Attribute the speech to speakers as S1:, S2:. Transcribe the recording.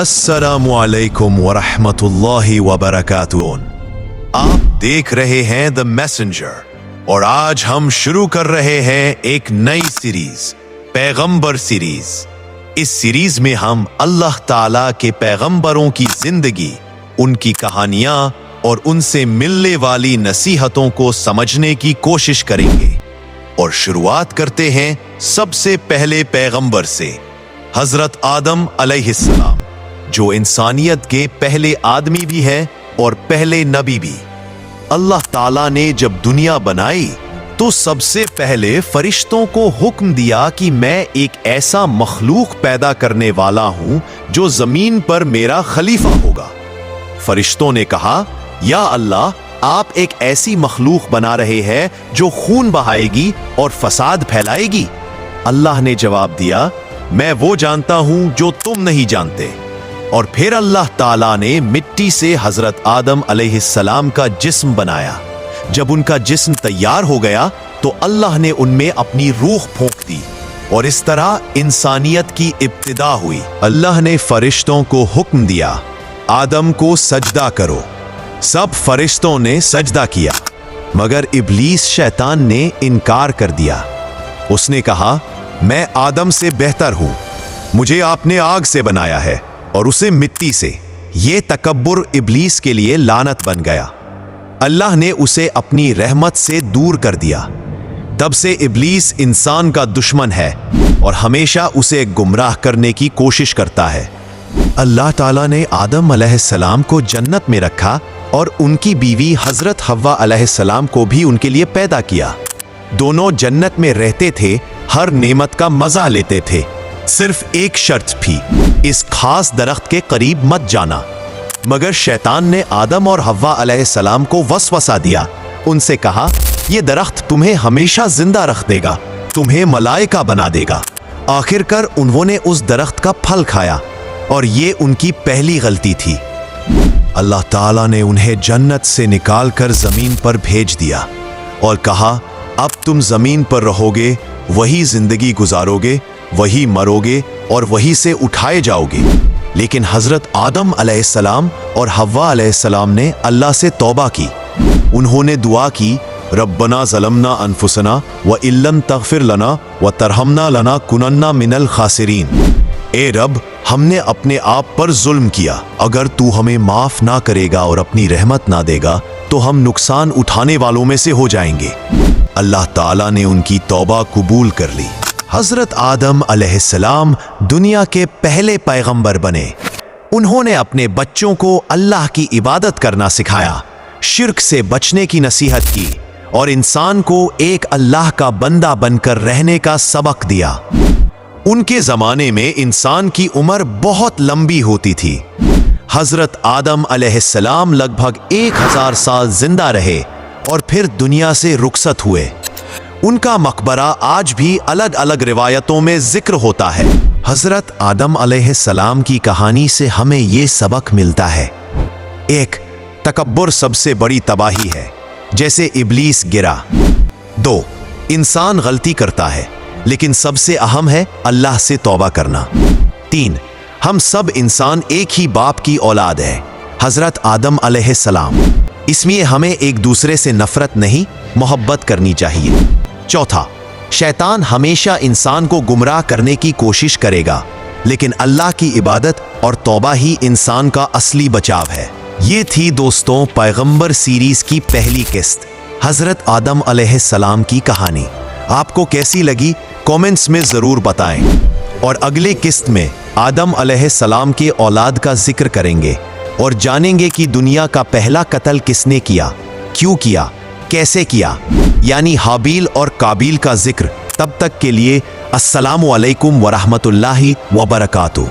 S1: अस्सलामु अलैकुम वरहमतुल्लाहि वबरकातुहू। आप देख रहे हैं द मैसेंजर और आज हम शुरू कर रहे हैं एक नई सीरीज, पैगंबर सीरीज। इस सीरीज में हम अल्लाह ताला के पैगंबरों की जिंदगी, उनकी कहानियां और उनसे मिलने वाली नसीहतों को समझने की कोशिश करेंगे। और शुरुआत करते हैं सबसे पहले पैगंबर से, हजरत आदम अलैहिस्सलाम, जो इंसानियत के पहले आदमी भी हैं और पहले नबी भी। अल्लाह ताला ने जब दुनिया बनाई तो सबसे पहले फरिश्तों को हुक्म दिया कि मैं एक ऐसा मखलूक पैदा करने वाला हूं जो जमीन पर मेरा खलीफा होगा। फरिश्तों ने कहा, या अल्लाह, आप एक ऐसी मखलूक बना रहे हैं जो खून बहाएगी और फसाद फैलाएगी। अल्लाह ने जवाब दिया, मैं वो जानता हूं जो तुम नहीं जानते। और फिर अल्लाह ताला ने मिट्टी से हजरत आदम अलैहिस्सलाम का जिस्म बनाया। जब उनका जिस्म तैयार हो गया तो अल्लाह ने उनमें अपनी रूह फूंक दी और इस तरह इंसानियत की इब्तिदा हुई। अल्लाह ने फरिश्तों को हुक्म दिया, आदम को सजदा करो। सब फरिश्तों ने सजदा किया, मगर इब्लीस शैतान ने इनकार कर दिया। उसने कहा, मैं आदम से बेहतर हूं, मुझे आपने आग से बनाया है और उसे मिट्टी से। ये तकब्बुर इब्लीस के लिए लानत बन गया। अल्लाह ने उसे अपनी रहमत से दूर कर दिया। तब से इब्लीस इंसान का दुश्मन है और हमेशा उसे गुमराह करने की कोशिश करता है। अल्लाह ताला ने आदम अलैहिस्सलाम को जन्नत में रखा और उनकी बीवी हजरत हव्वा अलैहिस्सलाम को भी उनके लिए पैदा किया। दोनों जन्नत में रहते थे, हर नेमत का मजा लेते थे। सिर्फ एक शर्त थी, इस खास दरख्त के करीब मत जाना। मगर शैतान ने आदम और हव्वा अलैहिस्सलाम को वसवसा दिया। उनसे कहा, यह दरख्त तुम्हें हमेशा जिंदा रख देगा, तुम्हें मलाइका बना देगा। आखिरकार उन्होंने उस दरख्त का फल खाया और ये उनकी पहली गलती थी। अल्लाह ताला ने उन्हें जन्नत से निकालकर जमीन पर भेज दिया और कहा, अब तुम जमीन पर रहोगे, वही जिंदगी गुजारोगे, वही मरोगे और वही से उठाए जाओगे। लेकिन हजरत आदम अलैहिस्सलाम और हव्वा अलैहिस्सलाम ने अल्लाह से तौबा की। उन्होंने दुआ की, रब्बना ज़लमना अनफुसना व इल्लम तगफिर लना व तरहमना लना कुनन्ना मिनल खासिरीन। ए रब, हमने अपने आप पर जुल्म किया, अगर तू हमें माफ ना करेगा और अपनी रहमत ना देगा तो हम नुकसान उठाने वालों में से हो जाएंगे। अल्लाह ताला ने उनकी तौबा कबूल कर ली। हजरत आदम अलैहिस्सलाम दुनिया के पहले पैगंबर बने। उन्होंने अपने बच्चों को अल्लाह की इबादत करना सिखाया, शिर्क से बचने की नसीहत की और इंसान को एक अल्लाह का बंदा बनकर रहने का सबक दिया। उनके जमाने में इंसान की उम्र बहुत लंबी होती थी। हजरत आदम अलैहिस्सलाम लगभग 1000 साल जिंदा रहे और फिर दुनिया से रुखसत हुए। उनका मकबरा आज भी अलग अलग रिवायतों में जिक्र होता है। हजरत आदम अलैहिस्सलाम की कहानी से हमें ये सबक मिलता है। 1. तकब्बुर सबसे बड़ी तबाही है, जैसे इब्लीस गिरा। 2. इंसान गलती करता है, लेकिन सबसे अहम है अल्लाह से तौबा करना। 3. हम सब इंसान एक ही बाप की औलाद है, हजरत आदम अलैहिस्सलाम। इसलिए हमें एक दूसरे से नफरत नहीं, मोहब्बत करनी चाहिए। 4. शैतान हमेशा इंसान को गुमराह करने की कोशिश करेगा, लेकिन अल्लाह की इबादत और तौबा ही इंसान का असली बचाव है। ये थी दोस्तों पैगंबर सीरीज की पहली किस्त, हजरत आदम अलैहिस्सलाम की कहानी। आपको कैसी लगी कमेंट्स में जरूर बताएं। और अगले किस्त में आदम अलैहिस्सलाम के औलाद का जिक्र करेंगे और जानेंगे कि दुनिया का पहला कत्ल किसने किया, क्यों किया, कैसे किया, यानी हाबील और काबील का जिक्र। तब तक के लिए अस्सलामु अलैकुम वरहमतुल्लाहि वबरकातुहू।